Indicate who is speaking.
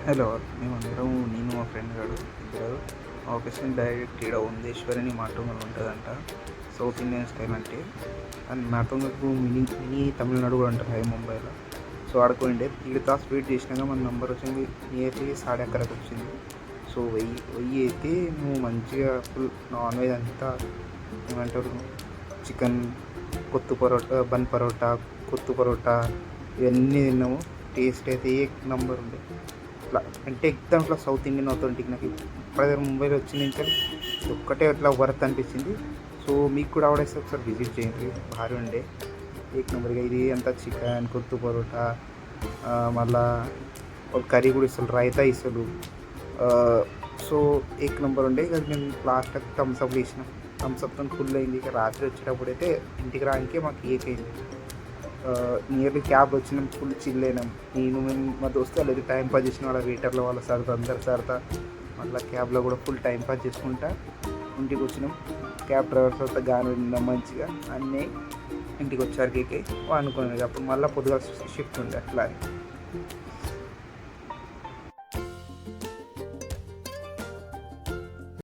Speaker 1: Hello, మేమందరం నేను మా ఫ్రెండ్ గాడు ఇద్దరు ఆఫీస్ నుంచి డైరెక్ట్ ఈడ ఉందేశ్వరిని మాటంగల్ ఉంటుందంట. సౌత్ ఇండియన్ స్టైల్ అంటే అండ్ మాటంగల్కు మినీ మినీ తమిళనాడు కూడా అంటారు హై ముంబైలో. సో ఆడుకోండి 3 hours వెయిట్ చేసినాక మన నెంబర్ వచ్చింది. నియర్లీ 11:30కి వచ్చింది. సో వెయ్యి అయితే నువ్వు మంచిగా ఫుల్ నాన్ వెజ్ అంతా ఏమంటారు, చికెన్, కొత్తు పరోటా, బన్ పరోటా, కొత్తు పరోటా ఇవన్నీ తిన్నాము. టేస్ట్ అయితే ఏ నంబర్ ఉండే. ఇట్లా అంటే ఎగ్జామ్ ఇట్లా సౌత్ ఇండియన్ అథెంటిక్ నాకు ఇప్పటి ముంబైలో వచ్చింది ఇంకా ఒక్కటే ఇట్లా వర్త్ అనిపించింది. సో మీకు కూడా ఆవిడేస్తే ఒకసారి విజిట్ చేయండి, భారీ ఉండే ఏక్ నెంబర్గా. ఇది అంతా చికెన్, కొత్తు పరోటా, మళ్ళా ఒక కర్రీ కూడా ఇస్తారు, రైతా ఇస్తారు. సో ఏక్ నెంబర్ ఉండే. ఇక మేము లాస్ట్ థమ్స్అప్ వేసినాం. థమ్స్అప్తో ఫుల్ అయింది. ఇక రాత్రి వచ్చేటప్పుడు అయితే ఇంటికి రానికే మాకు ఏక్ అయింది. నియర్లీ క్యాబ్ వచ్చినాం, ఫుల్ చిల్ అయినాం. మేము మా దోస్తు వాళ్ళు టైం పాస్ చేసిన వాళ్ళ వెయిటర్లో వాళ్ళ సరదా అందరు సరదా. మళ్ళీ క్యాబ్లో కూడా ఫుల్ టైం పాస్ చేసుకుంటా ఇంటికి వచ్చినాం. క్యాబ్ డ్రైవర్ తర్వాత గాను విన్నాం మంచిగా అన్నీ. ఇంటికి వచ్చారు కేకే అనుకున్నాను. అప్పుడు మళ్ళీ పొద్దుగా షిఫ్ట్ ఉండే అట్లా.